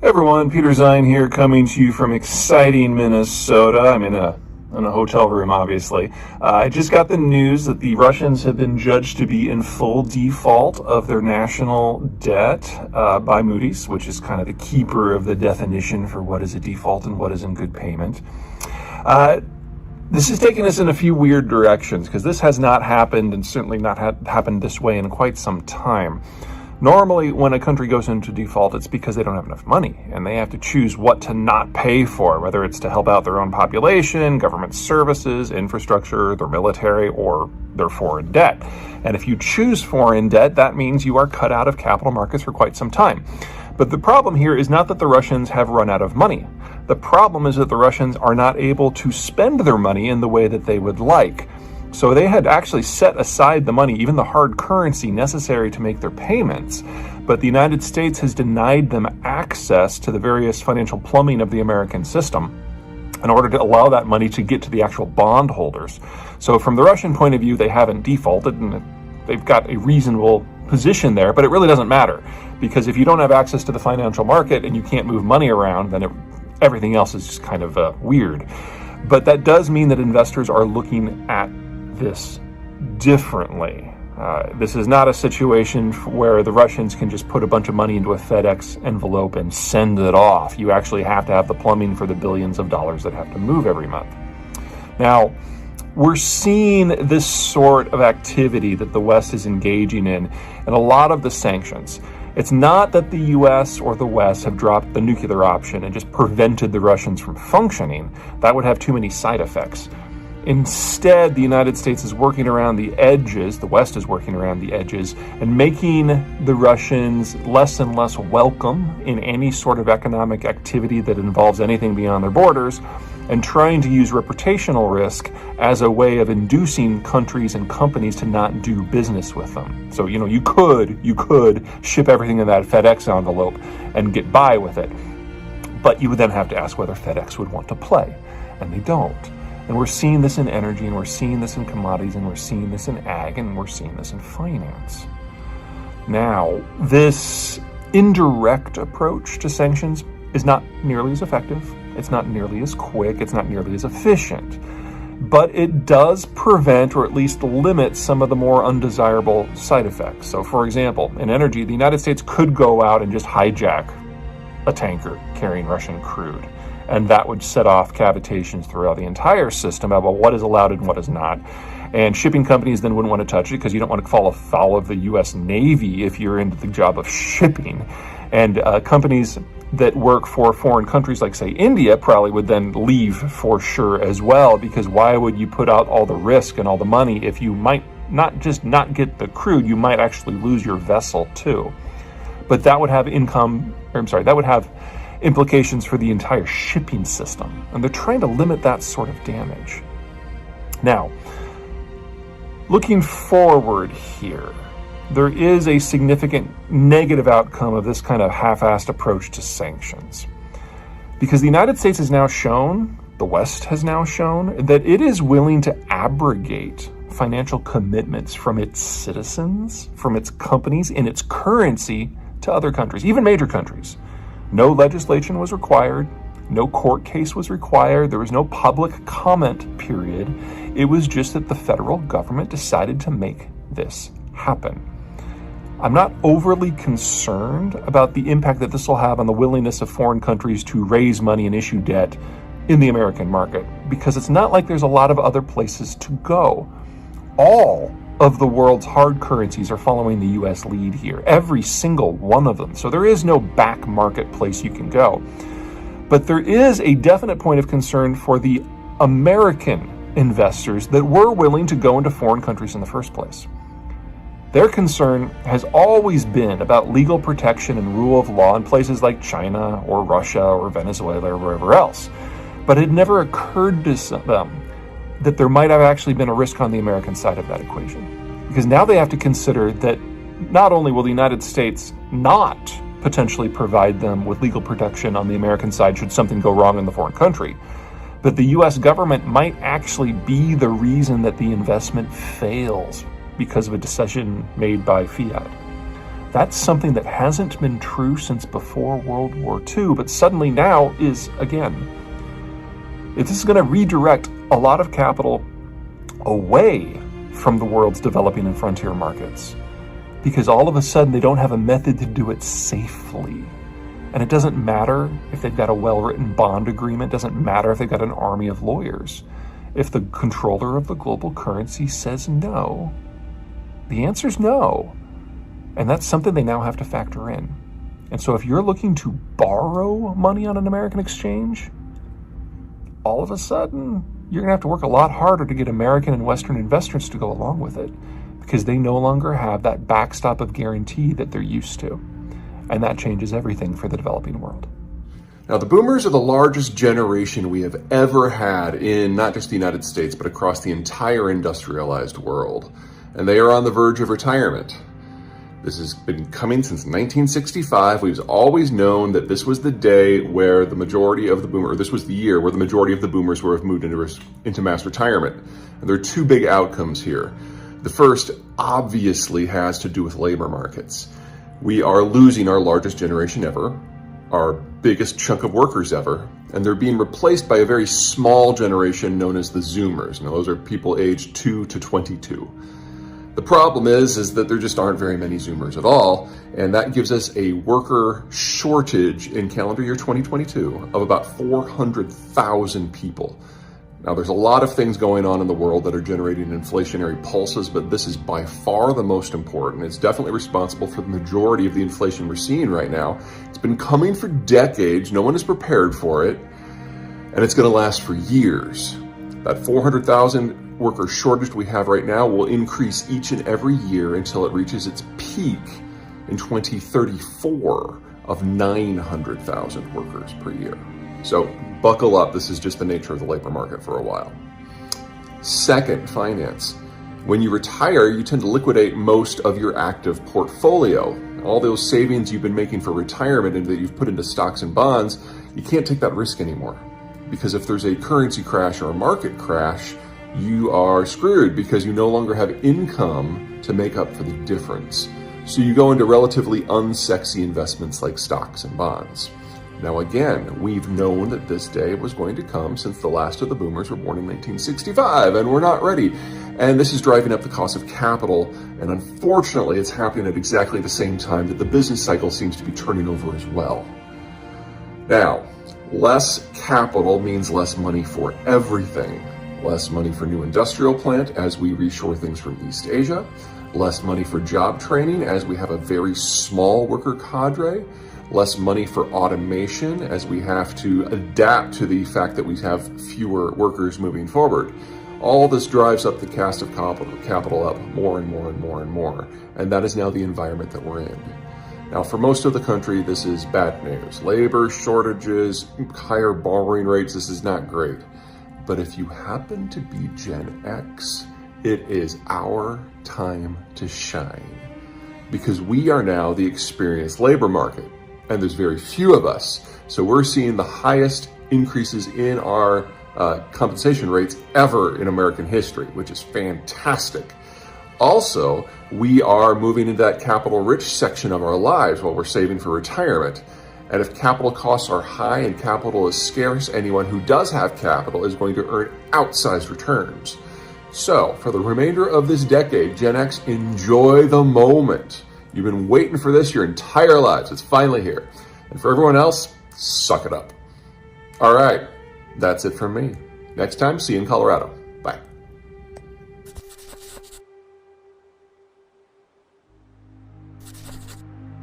Everyone, Peter Zeihan here, coming to you from exciting Minnesota. I'm in a hotel room, obviously. I just got the news that the Russians have been judged to be in full default of their national debt by Moody's, which is kind of the keeper of the definition for what is a default and what is in good payment. This has taken us in a few weird directions because this has not happened, and certainly not happened this way in quite some time. Normally, when a country goes into default, it's because they don't have enough money, and they have to choose what to not pay for, whether it's to help out their own population, government services, infrastructure, their military, or their foreign debt. And if you choose foreign debt, that means you are cut out of capital markets for quite some time. But the problem here is not that the Russians have run out of money. The problem is that the Russians are not able to spend their money in the way that they would like. So they had actually set aside the money, even the hard currency necessary to make their payments. But the United States has denied them access to the various financial plumbing of the American system in order to allow that money to get to the actual bondholders. So from the Russian point of view, they haven't defaulted, and they've got a reasonable position there, but it really doesn't matter. Because if you don't have access to the financial market and you can't move money around, then everything else is just kind of weird. But that does mean that investors are looking at this differently. This is not a situation where the Russians can just put a bunch of money into a FedEx envelope and send it off. You actually have to have the plumbing for the billions of dollars that have to move every month. Now, we're seeing this sort of activity that the West is engaging in a lot of the sanctions. It's not that the US or the West have dropped the nuclear option and just prevented the Russians from functioning. That would have too many side effects. Instead, the United States is working around the edges, the West is working around the edges, and making the Russians less and less welcome in any sort of economic activity that involves anything beyond their borders, and trying to use reputational risk as a way of inducing countries and companies to not do business with them. So, you could ship everything in that FedEx envelope and get by with it, but you would then have to ask whether FedEx would want to play, and they don't. And we're seeing this in energy, and we're seeing this in commodities, and we're seeing this in ag, and we're seeing this in finance. Now, this indirect approach to sanctions is not nearly as effective. It's not nearly as quick. It's not nearly as efficient. But it does prevent, or at least limit, some of the more undesirable side effects. So, for example, in energy, the United States could go out and just hijack a tanker carrying Russian crude. And that would set off cavitations throughout the entire system about what is allowed and what is not. And shipping companies then wouldn't want to touch it because you don't want to fall afoul of the U.S. Navy if you're into the job of shipping. And companies that work for foreign countries like, say, India probably would then leave for sure as well, because why would you put out all the risk and all the money if you might not just not get the crude, you might actually lose your vessel too. But that would have implications for the entire shipping system, and they're trying to limit that sort of damage. Now, looking forward here, there is a significant negative outcome of this kind of half-assed approach to sanctions. Because the United States has now shown, the West has now shown, that it is willing to abrogate financial commitments from its citizens, from its companies, in its currency to other countries, even major countries. No legislation was required. No court case was required. There was no public comment period. It was just that the federal government decided to make this happen. I'm not overly concerned about the impact that this will have on the willingness of foreign countries to raise money and issue debt in the American market, because it's not like there's a lot of other places to go. All of the world's hard currencies are following the U.S. lead here, every single one of them. So there is no back marketplace you can go. But there is a definite point of concern for the American investors that were willing to go into foreign countries in the first place. Their concern has always been about legal protection and rule of law in places like China or Russia or Venezuela or wherever else. But it never occurred to them that there might have actually been a risk on the American side of that equation. Because now they have to consider that not only will the United States not potentially provide them with legal protection on the American side should something go wrong in the foreign country, but the US government might actually be the reason that the investment fails because of a decision made by fiat. That's something that hasn't been true since before World War II, but suddenly now is again. This is going to redirect a lot of capital away from the world's developing and frontier markets, because all of a sudden they don't have a method to do it safely. And it doesn't matter if they've got a well-written bond agreement, doesn't matter if they've got an army of lawyers. If the controller of the global currency says no, the answer is no. And that's something they now have to factor in. And so if you're looking to borrow money on an American exchange, all of a sudden, you're going to have to work a lot harder to get American and Western investors to go along with it, because they no longer have that backstop of guarantee that they're used to. And that changes everything for the developing world. Now, the boomers are the largest generation we have ever had in not just the United States, but across the entire industrialized world. And they are on the verge of retirement. This has been coming since 1965. We've always known that this was the day where the majority of the boomers, or this was the year where the majority of the boomers would have moved into mass retirement. And there are two big outcomes here. The first obviously has to do with labor markets. We are losing our largest generation ever, our biggest chunk of workers ever, and they're being replaced by a very small generation known as the Zoomers. Now, those are people aged 2 to 22. The problem is that there just aren't very many Zoomers at all, and that gives us a worker shortage in calendar year 2022 of about 400,000 people. Now, there's a lot of things going on in the world that are generating inflationary pulses, but this is by far the most important. It's definitely responsible for the majority of the inflation we're seeing right now. It's been coming for decades. No one is prepared for it, and it's going to last for years. That 400,000 worker shortage we have right now will increase each and every year until it reaches its peak in 2034 of 900,000 workers per year. So buckle up. This is just the nature of the labor market for a while. Second, finance. When you retire, you tend to liquidate most of your active portfolio. All those savings you've been making for retirement and that you've put into stocks and bonds, you can't take that risk anymore. Because if there's a currency crash or a market crash, you are screwed because you no longer have income to make up for the difference. So you go into relatively unsexy investments like stocks and bonds. Now again, we've known that this day was going to come since the last of the boomers were born in 1965, and we're not ready. And this is driving up the cost of capital, and unfortunately it's happening at exactly the same time that the business cycle seems to be turning over as well. Now, less capital means less money for everything. Less money for new industrial plant as we reshore things from East Asia, less money for job training as we have a very small worker cadre, less money for automation as we have to adapt to the fact that we have fewer workers moving forward. All this drives up the cost of capital up more and more and more and more, and that is now the environment that we're in. Now, for most of the country, this is bad news. Labor shortages, higher borrowing rates, this is not great. But if you happen to be Gen X, it is our time to shine, because we are now the experienced labor market, and there's very few of us. So we're seeing the highest increases in our compensation rates ever in American history, which is fantastic. Also, we are moving into that capital-rich section of our lives while we're saving for retirement. And if capital costs are high and capital is scarce, anyone who does have capital is going to earn outsized returns. So, for the remainder of this decade, Gen X, enjoy the moment. You've been waiting for this your entire lives. It's finally here. And for everyone else, suck it up. All right, that's it from me. Next time, see you in Colorado.